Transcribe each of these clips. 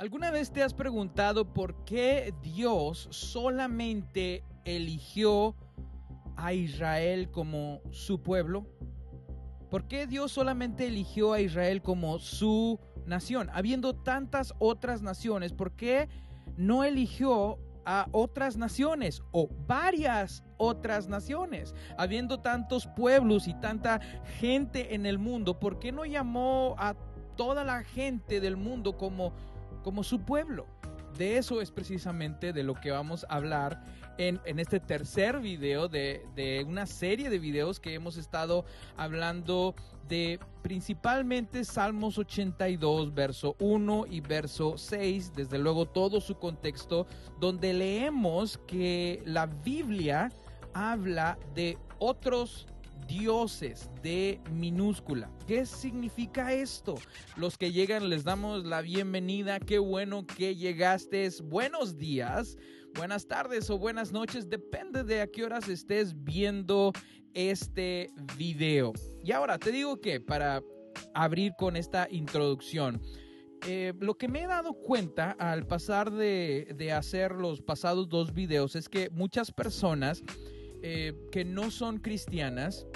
¿Alguna vez te has preguntado por qué Dios solamente eligió a Israel como su pueblo? ¿Por qué Dios solamente eligió a Israel como su nación? Habiendo tantas otras naciones, ¿por qué no eligió a otras naciones o varias otras naciones? Habiendo tantos pueblos y tanta gente en el mundo, ¿por qué no llamó a toda la gente del mundo como su pueblo? De eso es precisamente de lo que vamos a hablar en este tercer video de una serie de videos que hemos estado hablando de principalmente Salmos 82, verso 1 y verso 6, desde luego todo su contexto, donde leemos que la Biblia habla de otros dioses de minúscula. ¿Qué significa esto? Los que llegan les damos la bienvenida. Qué bueno que llegaste. Buenos días, buenas tardes o buenas noches, depende de a qué horas estés viendo este video. Y ahora te digo que para abrir con esta introducción, lo que me he dado cuenta al pasar de hacer los pasados dos videos es que muchas personas que no son cristianas,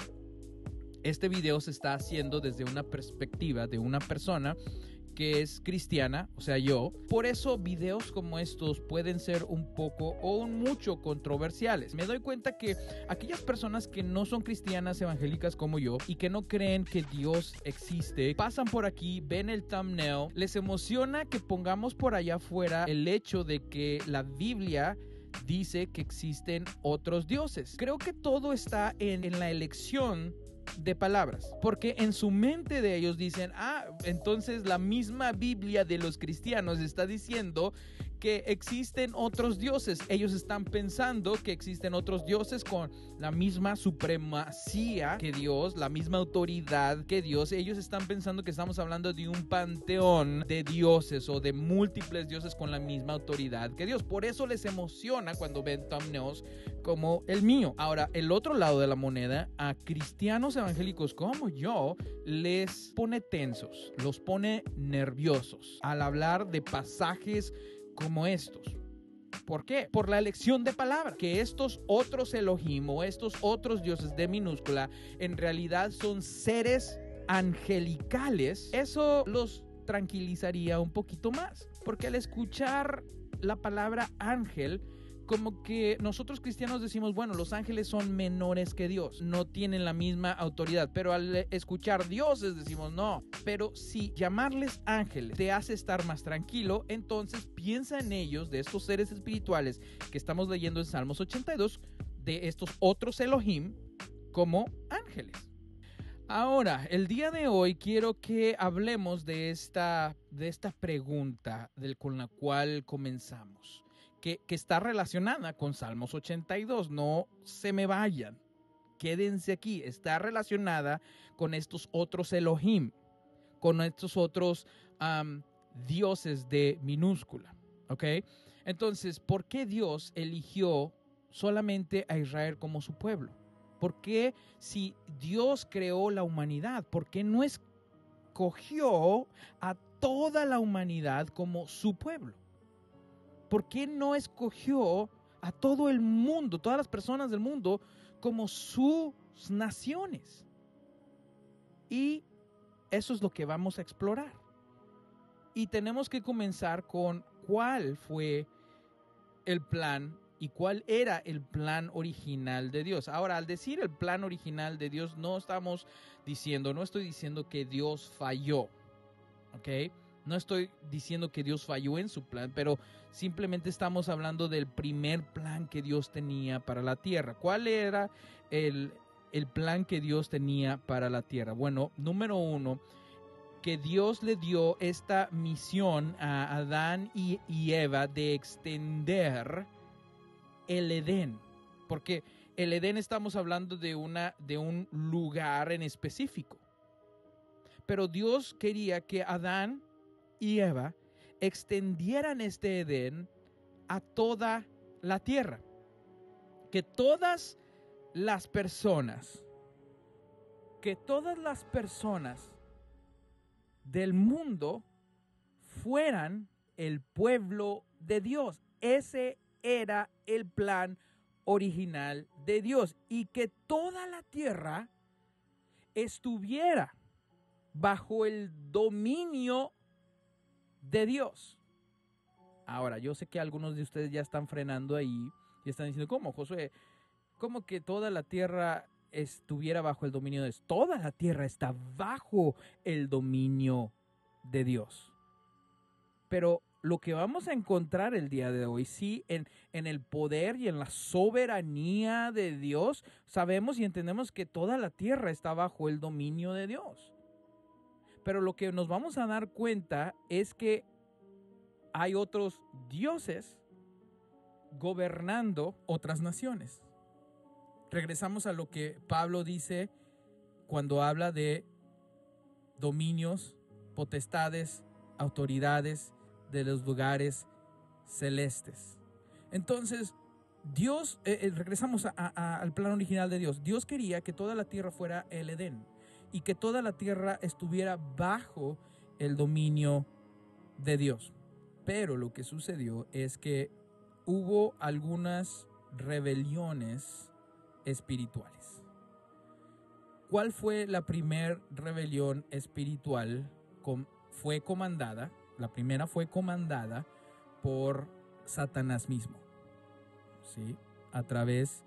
este video se está haciendo desde una perspectiva de una persona que es cristiana, o sea yo. Por eso videos como estos pueden ser un poco o mucho controversiales. Me doy cuenta que aquellas personas que no son cristianas evangélicas como yo y que no creen que Dios existe, pasan por aquí, ven el thumbnail, les emociona que pongamos por allá afuera el hecho de que la Biblia dice que existen otros dioses. Creo que todo está en la elección de palabras, porque en su mente de ellos dicen, entonces la misma Biblia de los cristianos está diciendo que existen otros dioses. Ellos están pensando que existen otros dioses con la misma supremacía que Dios, la misma autoridad que Dios. Ellos están pensando que estamos hablando de un panteón de dioses o de múltiples dioses con la misma autoridad que Dios. Por eso les emociona cuando ven thumbnails como el mío. Ahora, el otro lado de la moneda, a cristianos evangélicos como yo, les pone tensos, los pone nerviosos al hablar de pasajes como estos. ¿Por qué? Por la elección de palabra. Que estos otros Elohim o estos otros dioses de minúscula en realidad son seres angelicales. Eso los tranquilizaría un poquito más. Porque al escuchar la palabra ángel, como que nosotros cristianos decimos, bueno, los ángeles son menores que Dios, no tienen la misma autoridad, pero al escuchar dioses decimos, no. Pero si llamarles ángeles te hace estar más tranquilo, entonces piensa en ellos, de estos seres espirituales que estamos leyendo en Salmos 82, de estos otros Elohim, como ángeles. Ahora, el día de hoy quiero que hablemos de esta pregunta con la cual comenzamos. Que está relacionada con Salmos 82. No se me vayan, quédense aquí. Está relacionada con estos otros Elohim, con estos otros dioses de minúscula, ¿ok? Entonces, ¿por qué Dios eligió solamente a Israel como su pueblo? ¿Por qué, si Dios creó la humanidad, por qué no escogió a toda la humanidad como su pueblo? ¿Por qué no escogió a todo el mundo, todas las personas del mundo, como sus naciones? Y eso es lo que vamos a explorar. Y tenemos que comenzar con cuál fue el plan y cuál era el plan original de Dios. Ahora, al decir el plan original de Dios, no estoy diciendo que Dios falló, ¿ok? No estoy diciendo que Dios falló en su plan, pero simplemente estamos hablando del primer plan que Dios tenía para la tierra. ¿Cuál era el plan que Dios tenía para la tierra? Bueno, número uno, que Dios le dio esta misión a Adán y Eva de extender el Edén. Porque el Edén estamos hablando de un lugar en específico. Pero Dios quería que Adán y Eva extendieran este Edén a toda la tierra. Que todas las personas del mundo fueran el pueblo de Dios. Ese era el plan original de Dios, y que toda la tierra estuviera bajo el dominio de Dios. Ahora, yo sé que algunos de ustedes ya están frenando ahí y están diciendo, ¿cómo, Josué? ¿Cómo que toda la tierra estuviera bajo el dominio de Dios? Toda la tierra está bajo el dominio de Dios. Pero lo que vamos a encontrar el día de hoy, sí, en el poder y en la soberanía de Dios, sabemos y entendemos que toda la tierra está bajo el dominio de Dios. Pero lo que nos vamos a dar cuenta es que hay otros dioses gobernando otras naciones. Regresamos a lo que Pablo dice cuando habla de dominios, potestades, autoridades de los lugares celestes. Entonces, Dios, regresamos al plan original de Dios. Dios quería que toda la tierra fuera el Edén y que toda la tierra estuviera bajo el dominio de Dios. Pero lo que sucedió es que hubo algunas rebeliones espirituales. ¿Cuál fue la primera rebelión espiritual? Fue comandada, la primera fue comandada por Satanás mismo, ¿sí? A través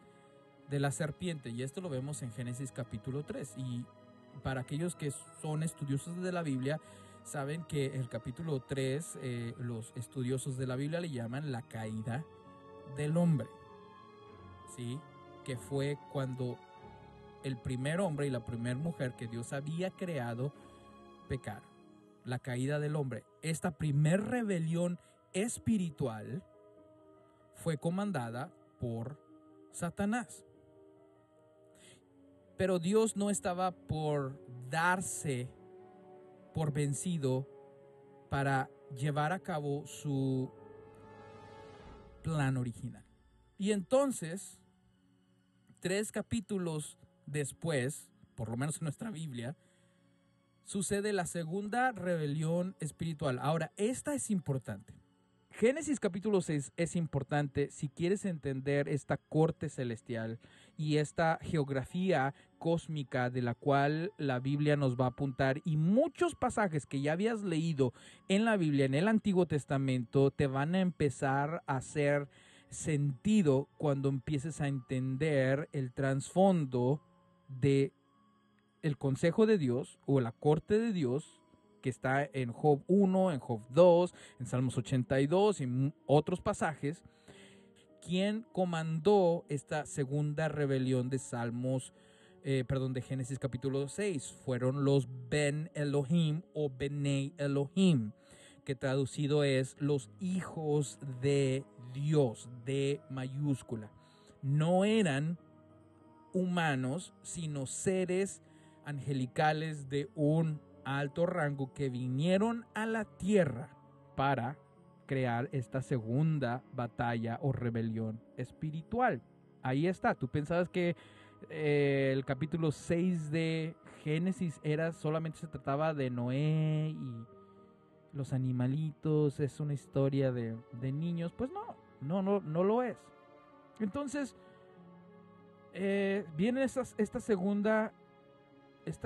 de la serpiente. Y esto lo vemos en Génesis capítulo 3. Y para aquellos que son estudiosos de la Biblia, saben que el capítulo 3, los estudiosos de la Biblia le llaman la caída del hombre, ¿sí? Que fue cuando el primer hombre y la primera mujer que Dios había creado pecaron. La caída del hombre. Esta primer rebelión espiritual fue comandada por Satanás. Pero Dios no estaba por darse por vencido para llevar a cabo su plan original. Y entonces, 3 capítulos después, por lo menos en nuestra Biblia, sucede la segunda rebelión espiritual. Ahora, esta es importante. Génesis capítulo 6 es importante si quieres entender esta corte celestial y esta geografía cósmica de la cual la Biblia nos va a apuntar, y muchos pasajes que ya habías leído en la Biblia, en el Antiguo Testamento, te van a empezar a hacer sentido cuando empieces a entender el trasfondo de el consejo de Dios o la corte de Dios, que está en Job 1, en Job 2, en Salmos 82 y en otros pasajes. ¿Quién comandó esta segunda rebelión de de Génesis capítulo 6? Fueron los Ben Elohim o Benei Elohim, que traducido es los hijos de Dios, de mayúscula. No eran humanos, sino seres angelicales de un alto rango que vinieron a la tierra para crear esta segunda batalla o rebelión espiritual. Ahí está. Tú pensabas que el capítulo 6 de Génesis solamente se trataba de Noé y los animalitos, es una historia de niños. Pues no lo es. Entonces viene esta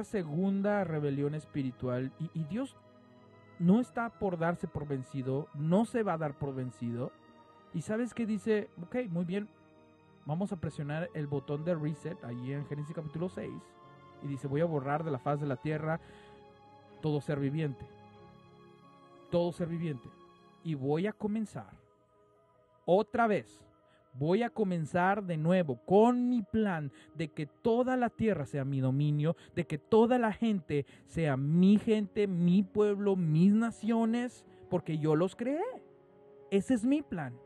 segunda rebelión espiritual, y Dios no está por darse por vencido, no se va a dar por vencido. Y ¿sabes qué dice? Ok, muy bien, vamos a presionar el botón de reset allí en Génesis capítulo 6, y dice: voy a borrar de la faz de la tierra todo ser viviente, y voy a comenzar otra vez. Voy a comenzar de nuevo con mi plan de que toda la tierra sea mi dominio, de que toda la gente sea mi gente, mi pueblo, mis naciones, porque yo los creé. Ese es mi plan.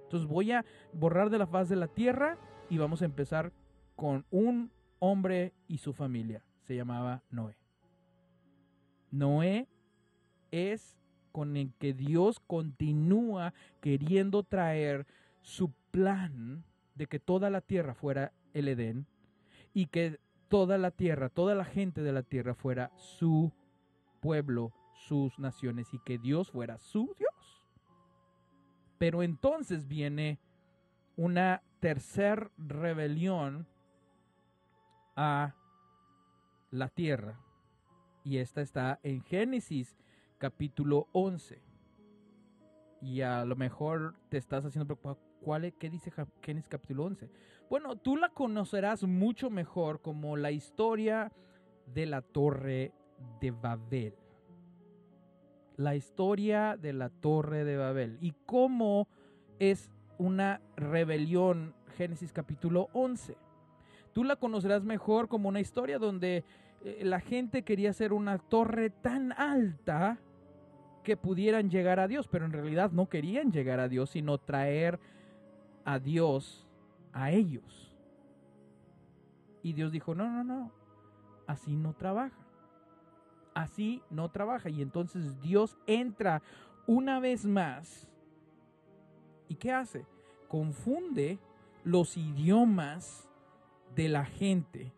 Entonces voy a borrar de la faz de la tierra y vamos a empezar con un hombre y su familia. Se llamaba Noé. Noé es con el que Dios continúa queriendo traer su plan de que toda la tierra fuera el Edén y que toda la tierra, toda la gente de la tierra fuera su pueblo, sus naciones, y que Dios fuera su Dios. Pero entonces viene una tercer rebelión a la tierra. Y esta está en Génesis capítulo 11. Y a lo mejor te estás haciendo preocupado, ¿qué dice Génesis capítulo 11? Bueno, tú la conocerás mucho mejor como la historia de la Torre de Babel. La historia de la Torre de Babel. Y cómo es una rebelión, Génesis capítulo 11. Tú la conocerás mejor como una historia donde la gente quería hacer una torre tan alta que pudieran llegar a Dios, pero en realidad no querían llegar a Dios, sino traer a Dios a ellos. Y Dios dijo, no, así no trabaja. Así no trabaja. Y entonces Dios entra una vez más. ¿Y qué hace? Confunde los idiomas de la gente.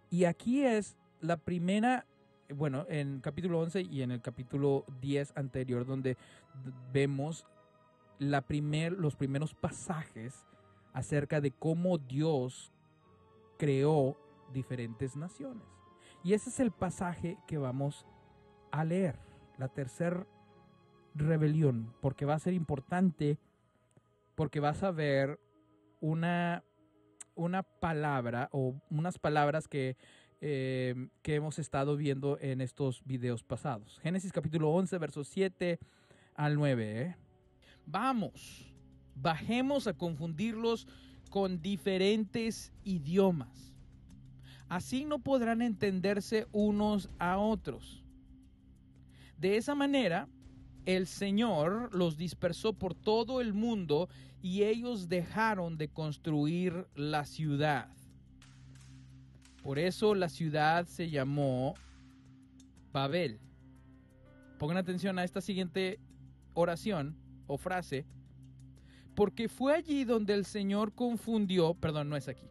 Y aquí es la primera, bueno, en capítulo 11 y en el capítulo 10 anterior, donde vemos los primeros pasajes acerca de cómo Dios creó diferentes naciones. Y ese es el pasaje que vamos a leer, la tercera rebelión, porque va a ser importante, porque vas a ver una palabra o unas palabras que hemos estado viendo en estos videos pasados. Génesis capítulo 11, versos 7 al 9. Vamos, bajemos a confundirlos con diferentes idiomas. Así no podrán entenderse unos a otros. De esa manera, el Señor los dispersó por todo el mundo y ellos dejaron de construir la ciudad. Por eso la ciudad se llamó Babel. Pongan atención a esta siguiente oración o frase. Porque fue allí donde el Señor confundió, perdón, no es aquí,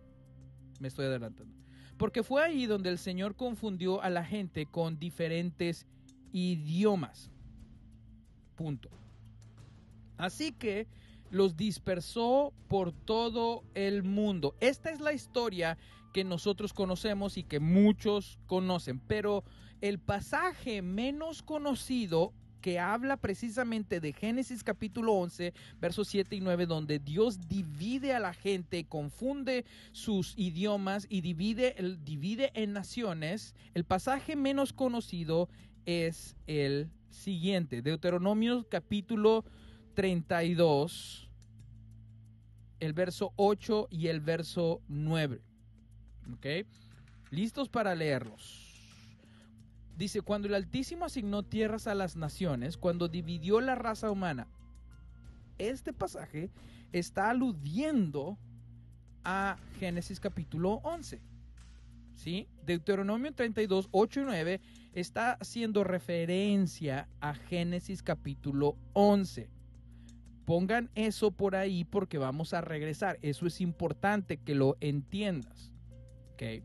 me estoy adelantando. Porque fue allí donde el Señor confundió a la gente con diferentes idiomas. Punto. Así que los dispersó por todo el mundo. Esta es la historia que nosotros conocemos y que muchos conocen, pero el pasaje menos conocido que habla precisamente de Génesis capítulo 11, versos 7 y 9, donde Dios divide a la gente, confunde sus idiomas y divide en naciones. El pasaje menos conocido es el siguiente, Deuteronomio capítulo 32, el verso 8 y el verso 9. ¿Ok? ¿Listos para leerlos? Dice, cuando el Altísimo asignó tierras a las naciones, cuando dividió la raza humana. Este pasaje está aludiendo a Génesis capítulo 11. ¿Sí? Deuteronomio 32, 8 y 9 está haciendo referencia a Génesis capítulo 11. Pongan eso por ahí porque vamos a regresar. Eso es importante que lo entiendas. ¿Ok?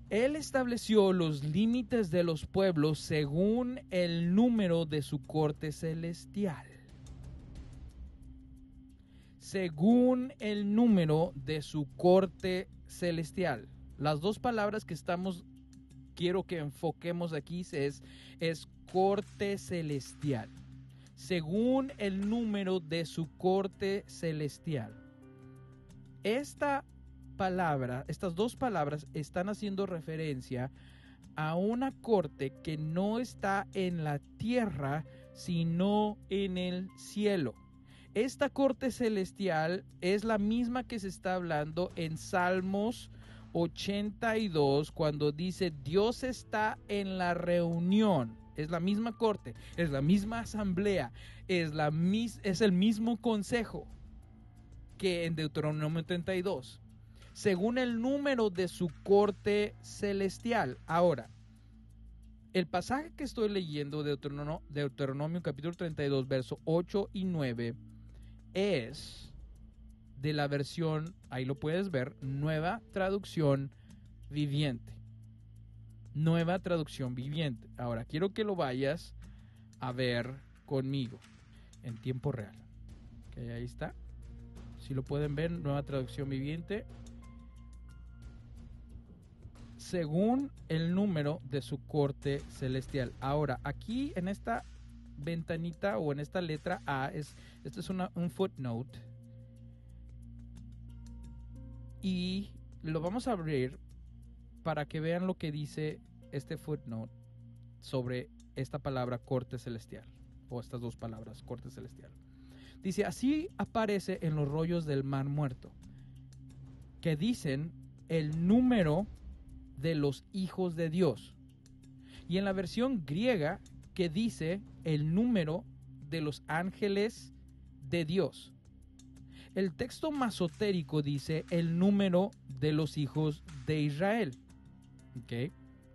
Él estableció los límites de los pueblos según el número de su corte celestial. Según el número de su corte celestial. Las dos palabras que quiero que enfoquemos aquí es corte celestial. Según el número de su corte celestial. Estas dos palabras están haciendo referencia a una corte que no está en la tierra, sino en el cielo. Esta corte celestial es la misma que se está hablando en Salmos 82, cuando dice Dios está en la reunión. Es la misma corte, es la misma asamblea, es el mismo consejo que en Deuteronomio 32. Según el número de su corte celestial. Ahora, el pasaje que estoy leyendo de Deuteronomio capítulo 32, verso 8 y 9, es de la versión, ahí lo puedes ver, Nueva Traducción Viviente. Nueva Traducción Viviente. Ahora, quiero que lo vayas a ver conmigo. en tiempo real. Okay, ahí está. Si lo pueden ver, Nueva Traducción Viviente. Según el número de su corte celestial. Ahora, aquí en esta ventanita o en esta letra A, esto es un footnote. Y lo vamos a abrir para que vean lo que dice este footnote sobre esta palabra corte celestial, o estas dos palabras, corte celestial. Dice, así aparece en los rollos del Mar Muerto, que dicen el número de los hijos de Dios. Y en la versión griega, que dice el número de los ángeles de Dios. El texto masotérico dice el número de los hijos de Israel. ¿Ok?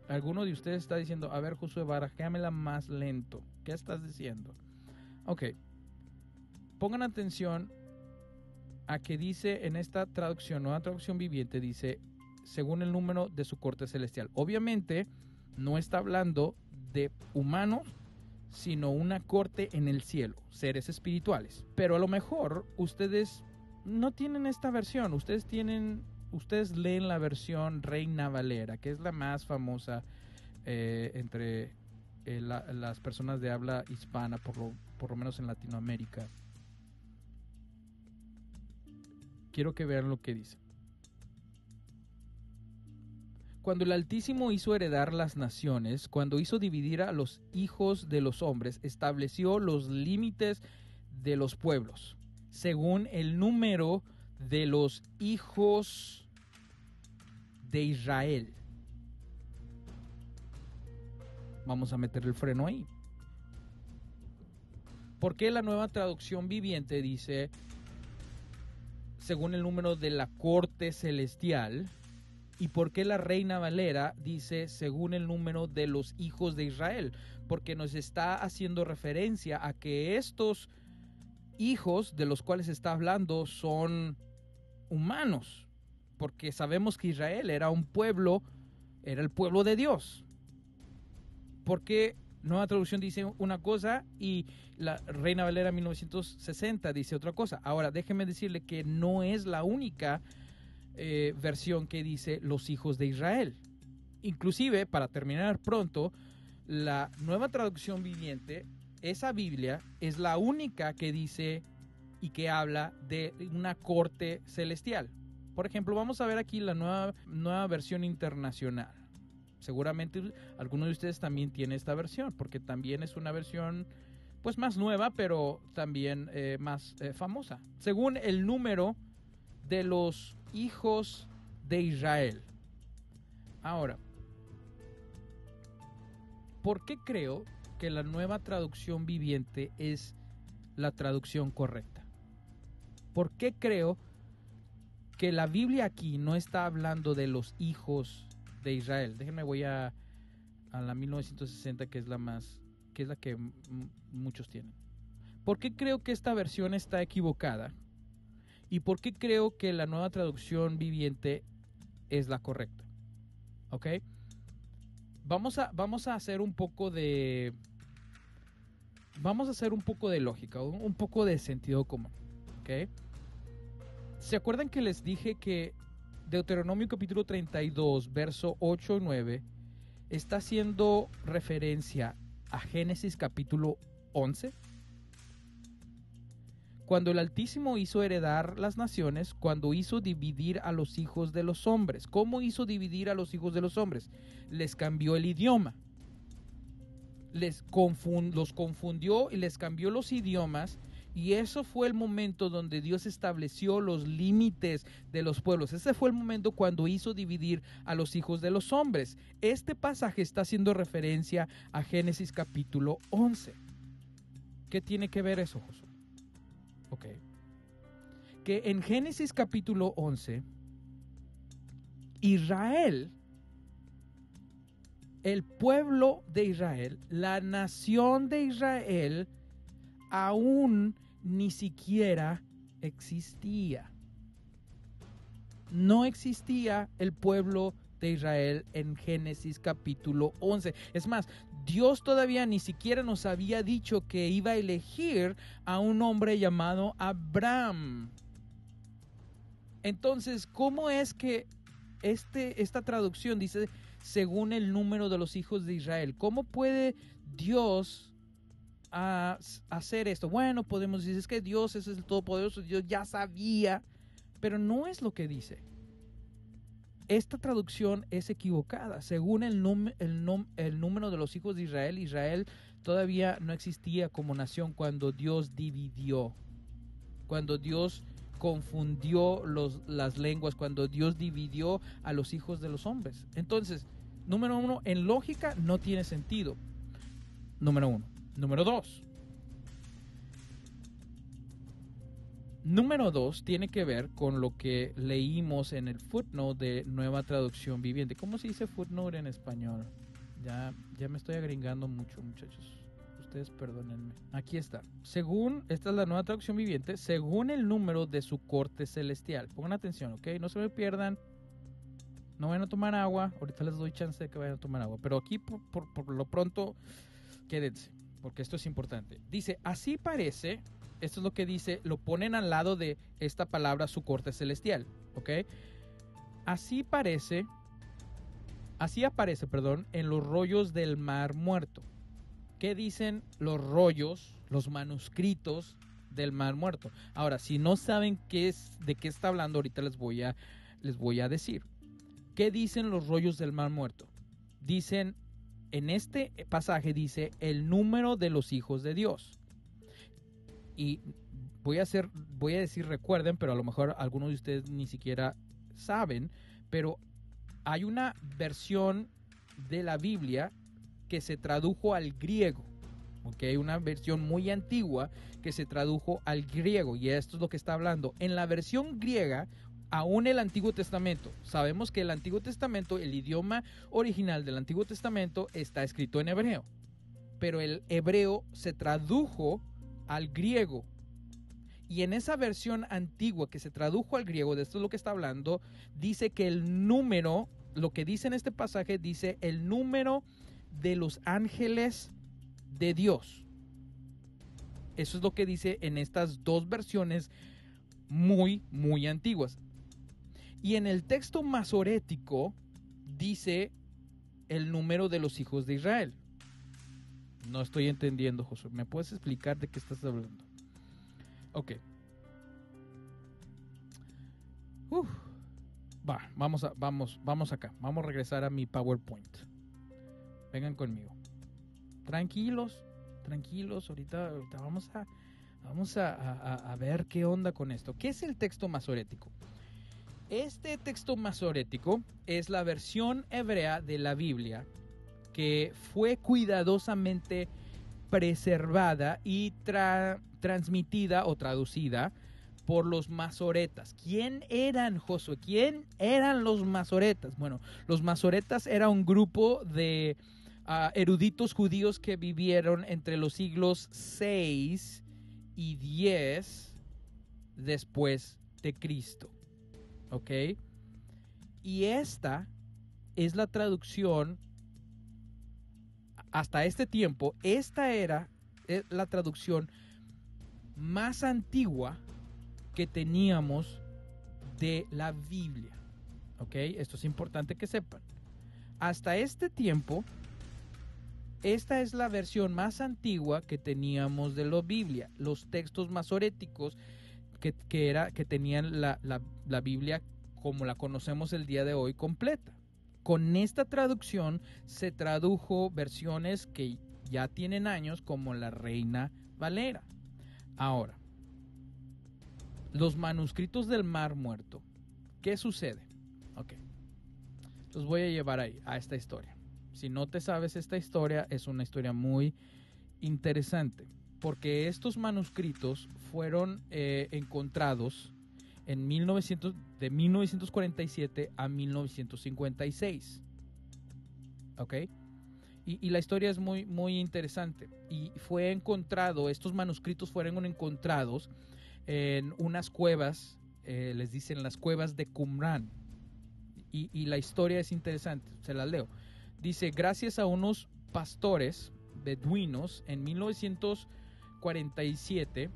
Alguno de ustedes está diciendo, a ver, Josué, barajéamela más lento. ¿Qué estás diciendo? Ok. Pongan atención a que dice en esta traducción, Nueva Traducción Viviente, dice, según el número de su corte celestial. Obviamente, no está hablando de humanos, sino una corte en el cielo, seres espirituales. Pero a lo mejor ustedes no tienen esta versión, ustedes leen la versión Reina Valera, que es la más famosa entre las personas de habla hispana, por lo menos en Latinoamérica. Quiero que vean lo que dice. Cuando el Altísimo hizo heredar las naciones, cuando hizo dividir a los hijos de los hombres, estableció los límites de los pueblos, según el número de los hijos de Israel. Vamos a meter el freno ahí. ¿Por qué la Nueva Traducción Viviente dice según el número de la corte celestial? ¿Y por qué la Reina Valera dice según el número de los hijos de Israel? Porque nos está haciendo referencia a que estos hijos de los cuales está hablando son humanos, porque sabemos que Israel era un pueblo, era el pueblo de Dios. Porque Nueva Traducción dice una cosa y la Reina Valera 1960 dice otra cosa. Ahora, déjeme decirle que no es la única versión que dice los hijos de Israel. Inclusive, para terminar pronto, la Nueva Traducción Viviente, esa Biblia, es la única que dice y que habla de una corte celestial. Por ejemplo, vamos a ver aquí la nueva versión internacional. Seguramente algunos de ustedes también tienen esta versión, porque también es una versión pues más nueva, pero también más famosa. Según el número de los hijos de Israel. Ahora, ¿por qué creo que la Nueva Traducción Viviente es la traducción correcta? ¿Por qué creo que la Biblia aquí no está hablando de los hijos de Israel? Déjenme, voy a la 1960, que es la que muchos tienen. ¿Por qué creo que esta versión está equivocada? ¿Y por qué creo que la Nueva Traducción Viviente es la correcta? ¿Ok? Vamos a hacer un poco de lógica, un poco de sentido común. ¿Ok? ¿Se acuerdan que les dije que Deuteronomio capítulo 32, verso 8 y 9 está haciendo referencia a Génesis capítulo 11? Cuando el Altísimo hizo heredar las naciones, cuando hizo dividir a los hijos de los hombres. ¿Cómo hizo dividir a los hijos de los hombres? Les cambió el idioma. Los confundió y les cambió los idiomas. Y eso fue el momento donde Dios estableció los límites de los pueblos. Ese fue el momento cuando hizo dividir a los hijos de los hombres. Este pasaje está haciendo referencia a Génesis capítulo 11. ¿Qué tiene que ver eso, Josué? Ok. Que en Génesis capítulo 11, Israel, el pueblo de Israel, la nación de Israel, aún ni siquiera existía. No existía el pueblo de Israel en Génesis capítulo 11. Es más, Dios todavía ni siquiera nos había dicho que iba a elegir a un hombre llamado Abraham. Entonces, ¿cómo es que esta traducción dice según el número de los hijos de Israel? ¿Cómo puede Dios hacer esto? Bueno, podemos decir, es que Dios es el Todopoderoso, Dios ya sabía, pero no es lo que dice. Esta traducción es equivocada. Según el número de los hijos de Israel, Israel todavía no existía como nación cuando Dios dividió, cuando Dios confundió las lenguas, cuando Dios dividió a los hijos de los hombres. Entonces, número uno, en lógica no tiene sentido. Número uno. Número dos. Número dos tiene que ver con lo que leímos en el footnote de Nueva Traducción Viviente. ¿Cómo se dice footnote en español? Ya me estoy agringando mucho, muchachos. Ustedes perdónenme. Aquí está. Esta es la Nueva Traducción Viviente, según el número de su corte celestial. Pongan atención, ¿ok? No se me pierdan. No vayan a tomar agua. Ahorita les doy chance de que vayan a tomar agua. Pero aquí, por lo pronto, quédense, porque esto es importante. Dice, así parece... Esto es lo que dice, lo ponen al lado de esta palabra, su corte celestial, ¿ok? Así aparece, en los rollos del Mar Muerto. ¿Qué dicen los rollos, los manuscritos del Mar Muerto? Ahora, si no saben de qué está hablando, ahorita les voy a decir. ¿Qué dicen los rollos del Mar Muerto? Dicen, en este pasaje dice, el número de los hijos de Dios. Y voy a decir recuerden, pero a lo mejor algunos de ustedes ni siquiera saben, pero hay una versión de la Biblia que se tradujo al griego, ¿ok? Una versión muy antigua que se tradujo al griego, y esto es lo que está hablando. En la versión griega, aún el Antiguo Testamento, sabemos que el Antiguo Testamento, el idioma original del Antiguo Testamento está escrito en hebreo, pero el hebreo se tradujo al griego, y en esa versión antigua que se tradujo al griego, de esto es lo que está hablando, dice que el número, lo que dice en este pasaje, dice el número de los ángeles de Dios. Eso es lo que dice en estas dos versiones muy, muy antiguas. Y en el texto masorético dice el número de los hijos de Israel. No estoy entendiendo, Josué. ¿Me puedes explicar de qué estás hablando? Ok. Vamos acá. Vamos a regresar a mi PowerPoint. Vengan conmigo. Tranquilos. Ahorita vamos a ver qué onda con esto. ¿Qué es el texto masorético? Este texto masorético es la versión hebrea de la Biblia que fue cuidadosamente preservada y transmitida o traducida por los masoretas. ¿Quién eran, Josué? ¿Quién eran los masoretas? Bueno, los masoretas era un grupo de eruditos judíos que vivieron entre los siglos 6 y 10 después de Cristo. ¿Ok? Y esta es la traducción. Hasta este tiempo, esta era la traducción más antigua que teníamos de la Biblia. ¿Ok? Esto es importante que sepan. Hasta este tiempo, esta es la versión más antigua que teníamos de la Biblia. Los textos masoréticos que tenían la Biblia como la conocemos el día de hoy completa. Con esta traducción se tradujo versiones que ya tienen años, como la Reina Valera. Ahora, los manuscritos del Mar Muerto. ¿Qué sucede? Ok. Los voy a llevar ahí, a esta historia. Si no te sabes esta historia, es una historia muy interesante, porque estos manuscritos fueron encontrados de 1947 a 1956. ¿Ok? Y la historia es muy, muy interesante. Y estos manuscritos fueron encontrados en unas cuevas, les dicen las cuevas de Qumran. Y la historia es interesante, se las leo. Dice, gracias a unos pastores beduinos en 1947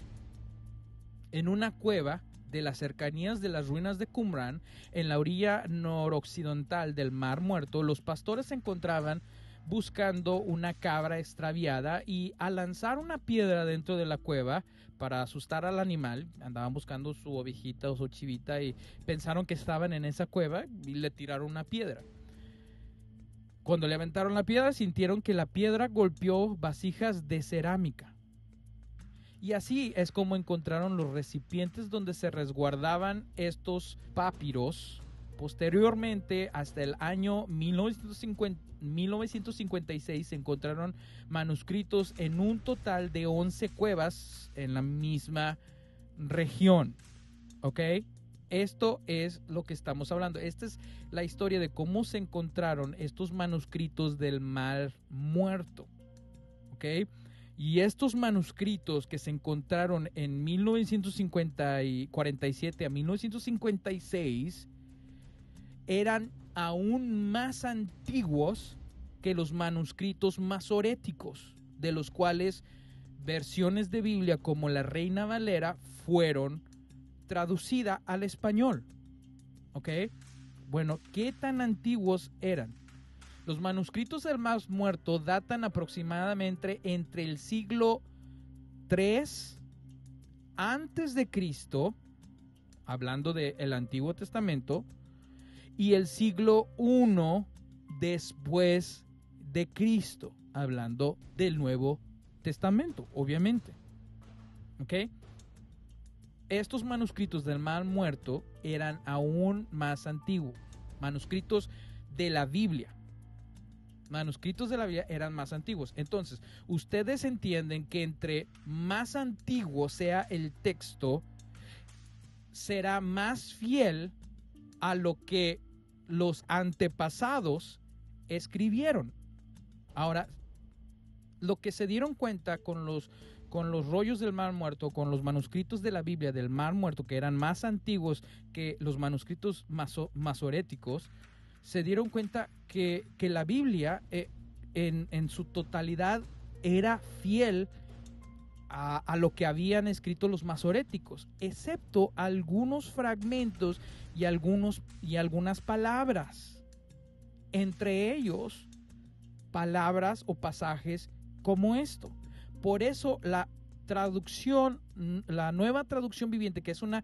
en una cueva de las cercanías de las ruinas de Qumran, en la orilla noroccidental del Mar Muerto. Los pastores se encontraban buscando una cabra extraviada y al lanzar una piedra dentro de la cueva para asustar al animal, andaban buscando su ovejita o su chivita y pensaron que estaban en esa cueva y le tiraron una piedra. Cuando le aventaron la piedra, sintieron que la piedra golpeó vasijas de cerámica. Y así es como encontraron los recipientes donde se resguardaban estos papiros. Posteriormente, hasta el año 1956, se encontraron manuscritos en un total de 11 cuevas en la misma región. ¿Ok? Esto es lo que estamos hablando. Esta es la historia de cómo se encontraron estos manuscritos del Mar Muerto. ¿Ok? Y estos manuscritos que se encontraron en 1947 a 1956 eran aún más antiguos que los manuscritos masoréticos, de los cuales versiones de Biblia como la Reina Valera fueron traducidas al español. ¿Ok? Bueno, ¿qué tan antiguos eran? Los manuscritos del Mar Muerto datan aproximadamente entre el siglo III antes de Cristo, hablando del Antiguo Testamento, y el siglo I después de Cristo, hablando del Nuevo Testamento, obviamente. ¿Ok? Estos manuscritos del Mar Muerto eran aún más antiguos, manuscritos de la Biblia. Manuscritos de la Biblia eran más antiguos. Entonces, ustedes entienden que entre más antiguo sea el texto, será más fiel a lo que los antepasados escribieron. Ahora, lo que se dieron cuenta con los rollos del Mar Muerto, con los manuscritos de la Biblia del Mar Muerto, que eran más antiguos que los manuscritos masoréticos, se dieron cuenta que la Biblia en su totalidad era fiel a lo que habían escrito los masoréticos, excepto algunos fragmentos y algunas palabras. Entre ellos, palabras o pasajes como esto. Por eso la nueva traducción viviente, que es una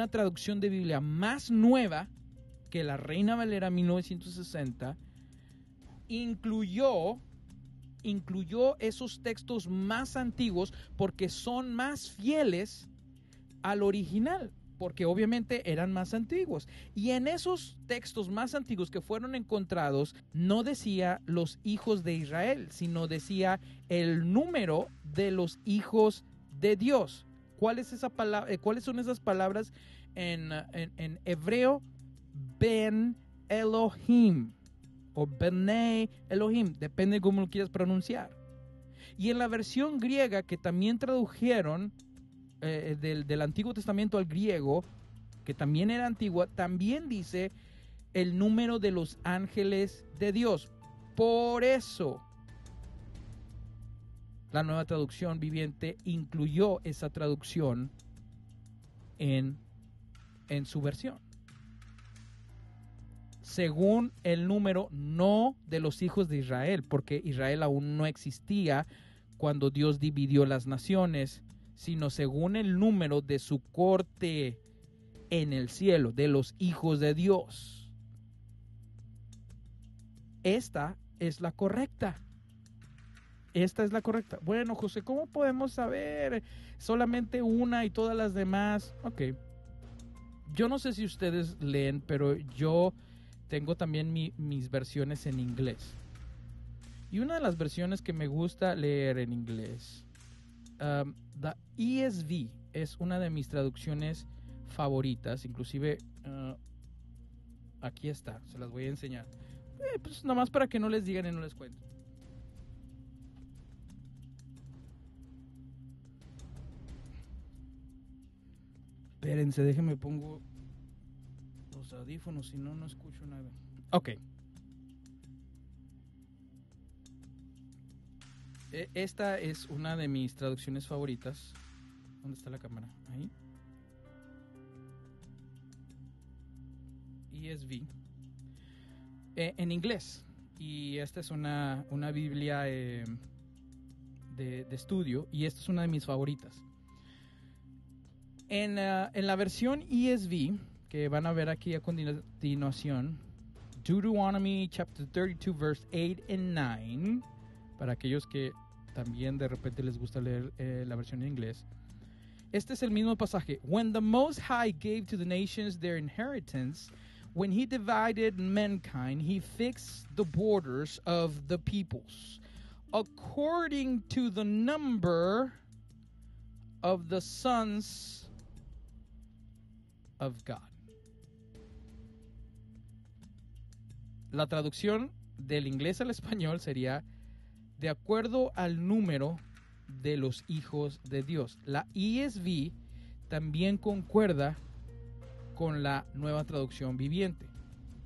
traducción de Biblia más nueva que la Reina Valera 1960, incluyó esos textos más antiguos porque son más fieles al original, porque obviamente eran más antiguos. Y en esos textos más antiguos que fueron encontrados, no decía los hijos de Israel, sino decía el número de los hijos de Dios. ¿Cuáles son esas palabras en hebreo? Ben Elohim o Bnei Elohim, depende de cómo lo quieras pronunciar. Y en la versión griega que también tradujeron del Antiguo Testamento al griego, que también era antigua, también dice el número de los ángeles de Dios. Por eso la nueva traducción viviente incluyó esa traducción en su versión, según el número no de los hijos de Israel, porque Israel aún no existía cuando Dios dividió las naciones, sino según el número de su corte en el cielo, de los hijos de Dios. Esta es la correcta. Esta es la correcta. Bueno, José, ¿cómo podemos saber solamente una y todas las demás? Ok. Yo no sé si ustedes leen, pero yo tengo también mis versiones en inglés. Y una de las versiones que me gusta leer en inglés, the ESV, es una de mis traducciones favoritas. Inclusive, aquí está, se las voy a enseñar. Pues nada más para que no les digan y no les cuento. Espérense, déjenme pongo los audífonos, si no, no escucho nada. Ok. Esta es una de mis traducciones favoritas. ¿Dónde está la cámara? Ahí. ESV. En inglés. Y esta es una Biblia de estudio. Y esta es una de mis favoritas. En la versión ESV, que van a ver aquí a continuación, Deuteronomy chapter 32, verse 8 and 9, para aquellos que también de repente les gusta leer la versión en inglés. Este es el mismo pasaje. When the Most High gave to the nations their inheritance, when he divided mankind, he fixed the borders of the peoples, according to the number of the sons of God. La traducción del inglés al español sería de acuerdo al número de los hijos de Dios. La ESV también concuerda con la nueva traducción viviente,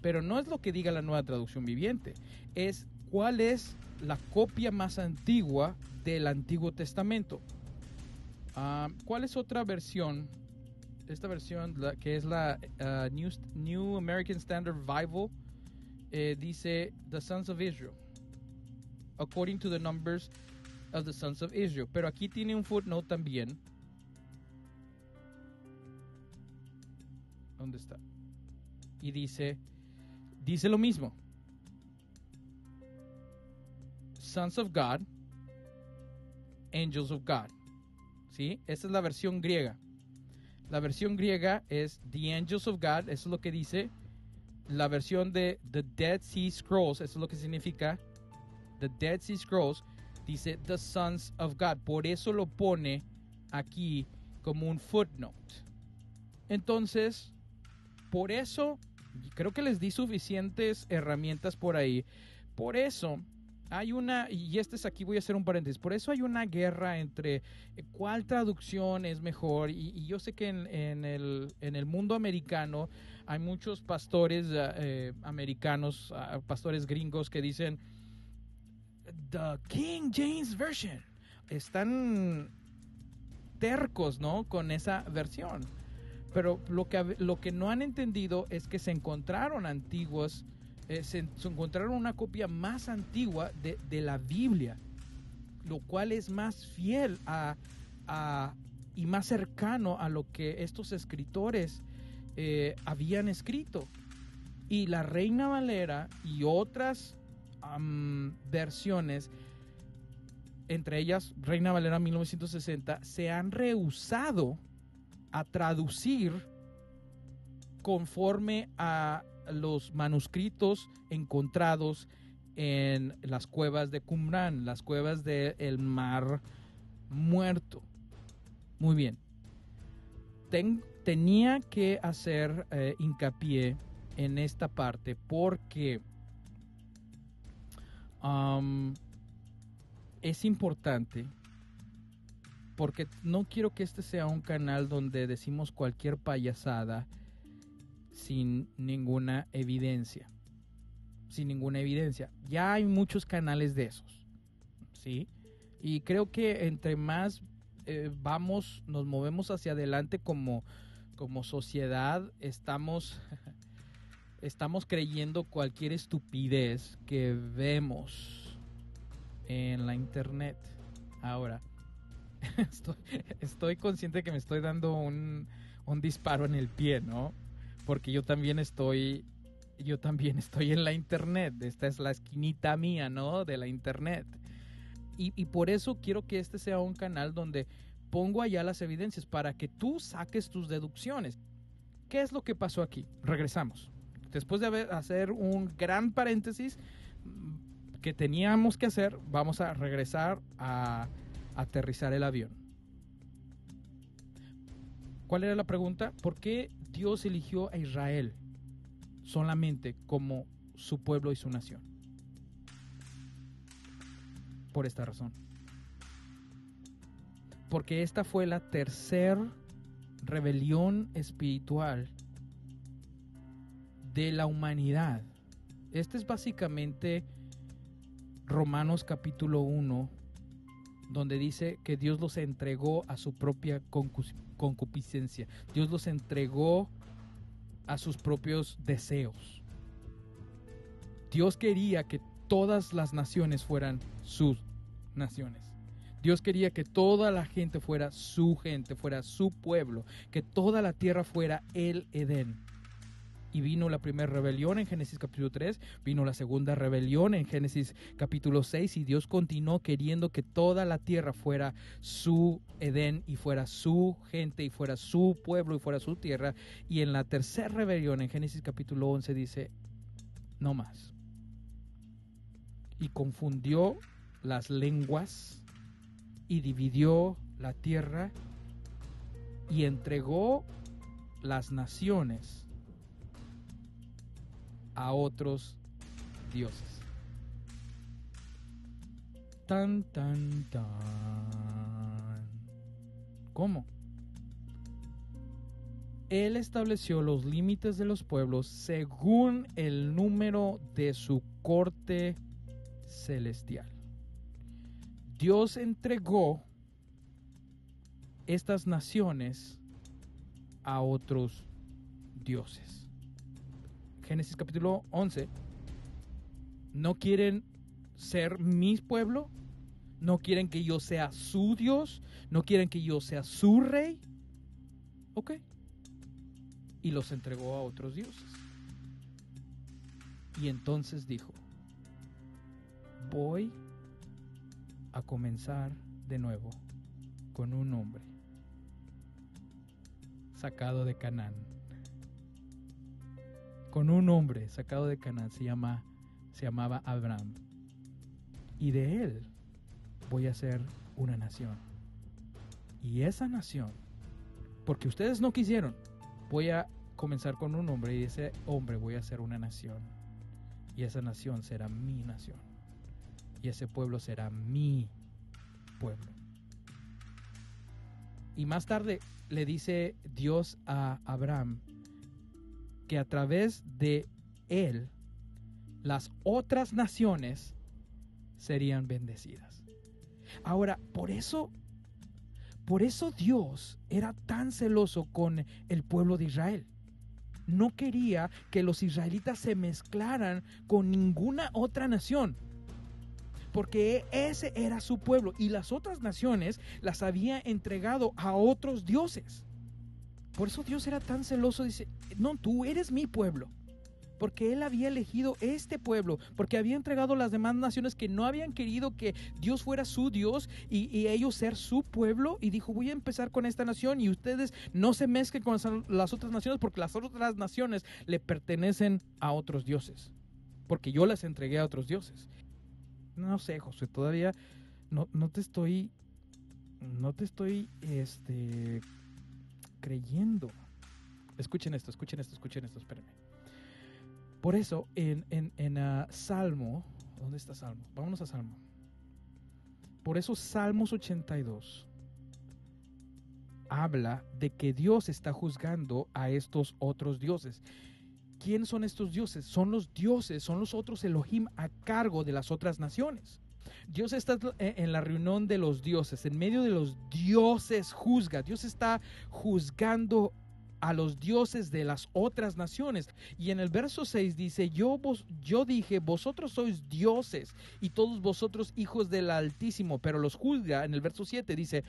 pero no es lo que diga la nueva traducción viviente, es cuál es la copia más antigua del Antiguo Testamento. ¿Cuál es otra versión? Esta versión, que es la New American Standard Bible, dice The Sons of Israel, according to the numbers of the sons of Israel. Pero aquí tiene un footnote también. ¿Dónde está? Y dice lo mismo. Sons of God, angels of God. ¿Sí? Esta es la versión griega. La versión griega es The Angels of God, eso es lo que dice. La versión de The Dead Sea Scrolls, eso es lo que significa. The Dead Sea Scrolls dice The Sons of God. Por eso lo pone aquí como un footnote. Entonces, por eso, creo que les di suficientes herramientas por ahí. Por eso hay una, y este es aquí, voy a hacer un paréntesis, por eso hay una guerra entre cuál traducción es mejor, y yo sé que en el mundo americano hay muchos pastores americanos, pastores gringos que dicen The King James Version. Están tercos, ¿no?, con esa versión. Pero lo que no han entendido es que se encontraron antiguos, se encontraron una copia más antigua de la Biblia, lo cual es más fiel y más cercano a lo que estos escritores habían escrito. Y la Reina Valera y otras versiones, entre ellas Reina Valera 1960, se han rehusado a traducir conforme a los manuscritos encontrados en las cuevas de Qumran, las cuevas del Mar Muerto. Muy bien. Tenía que hacer hincapié en esta parte porque es importante, porque no quiero que este sea un canal donde decimos cualquier payasada sin ninguna evidencia. Sin ninguna evidencia. Ya hay muchos canales de esos, ¿sí? Y creo que entre más nos movemos hacia adelante como sociedad, estamos creyendo cualquier estupidez que vemos en la internet. Ahora, estoy consciente que me estoy dando un disparo en el pie, ¿no? Porque yo también estoy en la internet. Esta es la esquinita mía, ¿no?, de la internet. Y por eso quiero que este sea un canal donde pongo allá las evidencias para que tú saques tus deducciones. ¿Qué es lo que pasó aquí? Regresamos. Después de hacer un gran paréntesis que teníamos que hacer, vamos a regresar a aterrizar el avión. ¿Cuál era la pregunta? ¿Por qué Dios eligió a Israel solamente como su pueblo y su nación? Por esta razón. Porque esta fue la tercera rebelión espiritual de la humanidad. Este es básicamente Romanos capítulo 1 donde dice que Dios los entregó a su propia concupiscencia. Dios los entregó a sus propios deseos. Dios quería que todas las naciones fueran sus naciones. Dios quería que toda la gente, fuera su pueblo, que toda la tierra fuera el Edén. Y vino la primera rebelión en Génesis capítulo 3, vino la segunda rebelión en Génesis capítulo 6, y Dios continuó queriendo que toda la tierra fuera su Edén, y fuera su gente, y fuera su pueblo, y fuera su tierra. Y en la tercera rebelión en Génesis capítulo 11 dice, no más. Y confundió las lenguas, y dividió la tierra, y entregó las naciones a otros dioses. Tan, tan, tan. ¿Cómo? Él estableció los límites de los pueblos según el número de su corte celestial. Dios entregó estas naciones a otros dioses. Génesis capítulo 11. ¿No quieren ser mi pueblo? ¿No quieren que yo sea su Dios? ¿No quieren que yo sea su rey? Ok. Y los entregó a otros dioses. Y entonces dijo, voy a comenzar de nuevo con un hombre sacado de Canaán. Con un hombre sacado de Canaán, se llamaba Abraham. Y de él voy a hacer una nación. Y esa nación, porque ustedes no quisieron, voy a comenzar con un hombre, y ese hombre voy a hacer una nación. Y esa nación será mi nación. Y ese pueblo será mi pueblo. Y más tarde le dice Dios a Abraham que a través de él las otras naciones serían bendecidas. Ahora, por eso Dios era tan celoso con el pueblo de Israel. No quería que los israelitas se mezclaran con ninguna otra nación, porque ese era su pueblo, y las otras naciones las había entregado a otros dioses. Por eso Dios era tan celoso, dice, no, tú eres mi pueblo, porque Él había elegido este pueblo, porque había entregado las demás naciones que no habían querido que Dios fuera su Dios y ellos ser su pueblo, y dijo, voy a empezar con esta nación, y ustedes no se mezclen con las otras naciones, porque las otras naciones le pertenecen a otros dioses, porque yo las entregué a otros dioses. No sé, Josué, todavía no te estoy creyendo. Escuchen esto, espérenme. Por eso en Salmo, ¿dónde está Salmo? Vámonos a Salmo. Por eso Salmos 82 habla de que Dios está juzgando a estos otros dioses. ¿Quién son estos dioses? Son los otros Elohim a cargo de las otras naciones. Dios está en la reunión de los dioses, en medio de los dioses juzga. Dios está juzgando a los dioses de las otras naciones. Y en el verso 6 dice, yo dije, vosotros sois dioses y todos vosotros hijos del Altísimo, pero los juzga. En el verso 7 dice,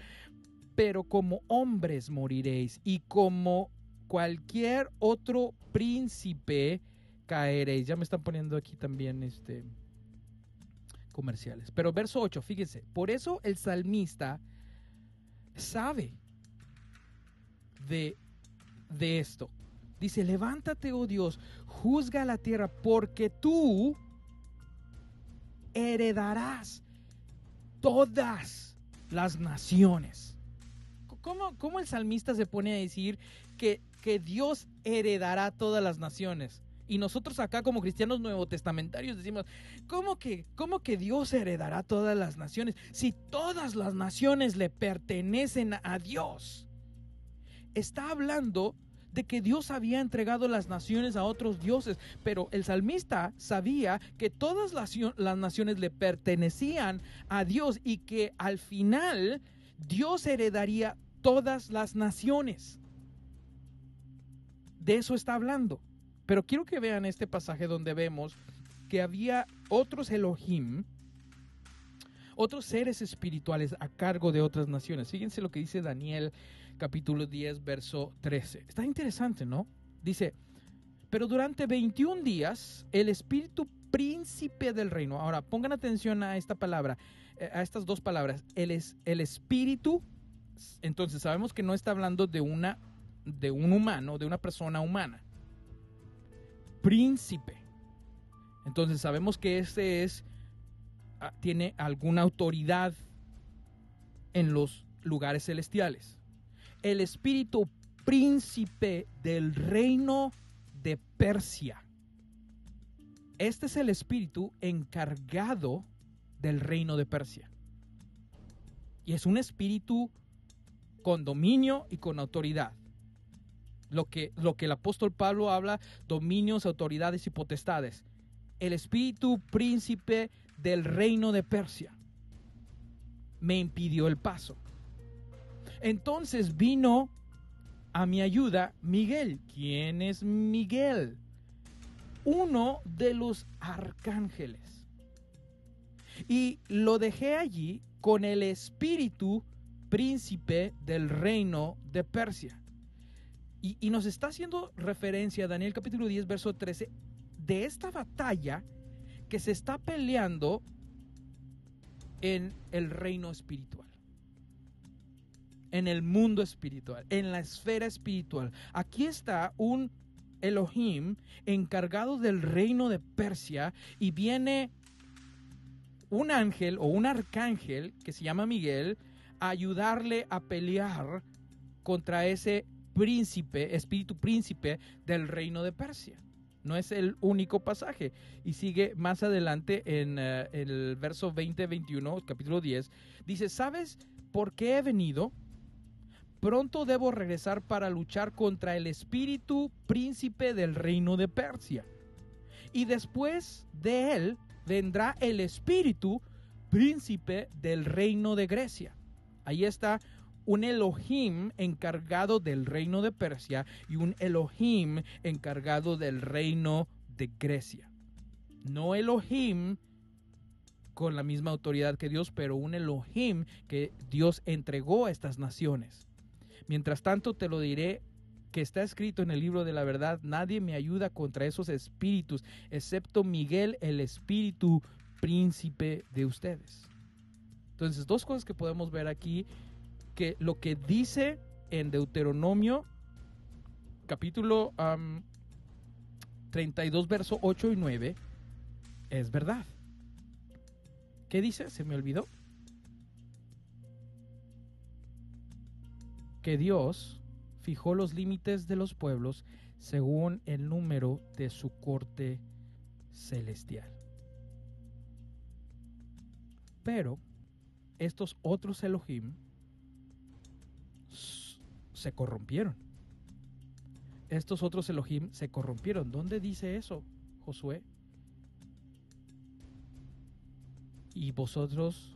pero como hombres moriréis, y como cualquier otro príncipe caeréis. Ya me están poniendo aquí también comerciales. Pero verso 8, fíjense, por eso el salmista sabe de esto. Dice, levántate, oh Dios, juzga la tierra, porque tú heredarás todas las naciones. ¿Cómo el salmista se pone a decir que Dios heredará todas las naciones? Y nosotros acá como cristianos nuevotestamentarios decimos, ¿cómo que Dios heredará todas las naciones? Si todas las naciones le pertenecen a Dios. Está hablando de que Dios había entregado las naciones a otros dioses, pero el salmista sabía que todas las naciones le pertenecían a Dios y que al final Dios heredaría todas las naciones. De eso está hablando. Pero quiero que vean este pasaje donde vemos que había otros Elohim, otros seres espirituales a cargo de otras naciones. Fíjense lo que dice Daniel capítulo 10, verso 13. Está interesante, ¿no? Dice, pero durante 21 días el espíritu príncipe del reino. Ahora, pongan atención a esta palabra, a estas dos palabras. El espíritu, entonces sabemos que no está hablando de un humano, de una persona humana. Príncipe. Entonces sabemos que tiene alguna autoridad en los lugares celestiales. El espíritu príncipe del reino de Persia. Este es el espíritu encargado del reino de Persia. Y es un espíritu con dominio y con autoridad. Lo que el apóstol Pablo habla, dominios, autoridades y potestades. El espíritu príncipe del reino de Persia me impidió el paso. Entonces vino a mi ayuda Miguel. ¿Quién es Miguel? Uno de los arcángeles. Y lo dejé allí con el espíritu príncipe del reino de Persia. Y nos está haciendo referencia a Daniel capítulo 10, verso 13, de esta batalla que se está peleando en el reino espiritual, en el mundo espiritual, en la esfera espiritual. Aquí está un Elohim encargado del reino de Persia y viene un ángel o un arcángel que se llama Miguel a ayudarle a pelear contra ese príncipe, espíritu príncipe del reino de Persia. No es el único pasaje. Y sigue más adelante en el verso 20-21, capítulo 10. Dice, ¿sabes por qué he venido? Pronto debo regresar para luchar contra el espíritu príncipe del reino de Persia. Y después de él vendrá el espíritu príncipe del reino de Grecia. Ahí está un Elohim encargado del reino de Persia y un Elohim encargado del reino de Grecia. No Elohim con la misma autoridad que Dios, pero un Elohim que Dios entregó a estas naciones. Mientras tanto te lo diré que está escrito en el libro de la verdad, nadie me ayuda contra esos espíritus, excepto Miguel, el espíritu príncipe de ustedes. Entonces, dos cosas que podemos ver aquí, que lo que dice en Deuteronomio capítulo 32 verso 8 y 9 es verdad. ¿Qué dice? Se me olvidó. Que Dios fijó los límites de los pueblos según el número de su corte celestial. Pero estos otros Elohim se corrompieron. Estos otros Elohim se corrompieron. ¿Dónde dice eso, Josué? Y vosotros,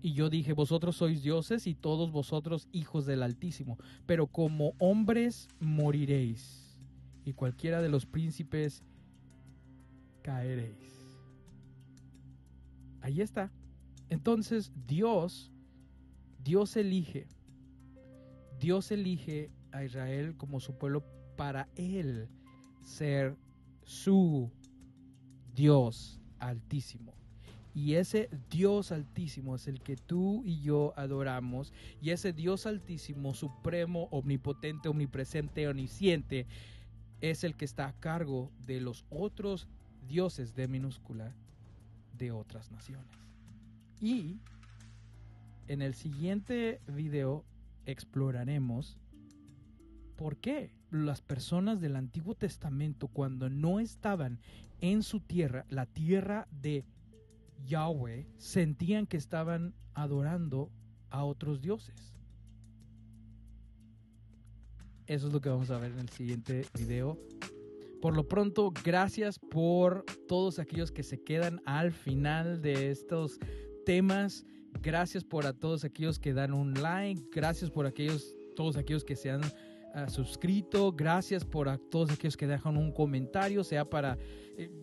y yo dije, vosotros sois dioses y todos vosotros hijos del Altísimo, pero como hombres moriréis, y cualquiera de los príncipes caeréis. Ahí está. Entonces Dios elige a Israel como su pueblo para Él ser su Dios Altísimo. Y ese Dios Altísimo es el que tú y yo adoramos. Y ese Dios Altísimo, supremo, omnipotente, omnipresente, omnisciente, es el que está a cargo de los otros dioses de minúscula de otras naciones. Y en el siguiente video exploraremos por qué las personas del Antiguo Testamento, cuando no estaban en su tierra, la tierra de Yahweh, sentían que estaban adorando a otros dioses. Eso es lo que vamos a ver en el siguiente video. Por lo pronto, gracias por todos aquellos que se quedan al final de estos temas. Gracias por a todos aquellos que dan un like. Gracias por todos aquellos que se han suscrito. Gracias por a todos aquellos que dejan un comentario, sea para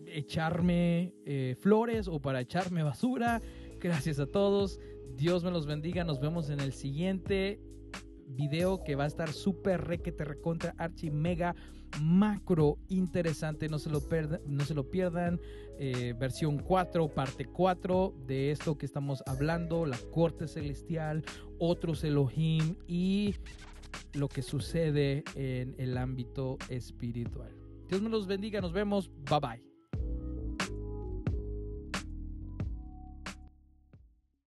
echarme flores o para echarme basura. Gracias a todos. Dios me los bendiga. Nos vemos en el siguiente video, que va a estar súper requete recontra archi mega macro interesante. No se lo pierdan. Versión 4, parte 4 de esto que estamos hablando: la corte celestial, otros Elohim y lo que sucede en el ámbito espiritual. Dios me los bendiga. Nos vemos. Bye bye.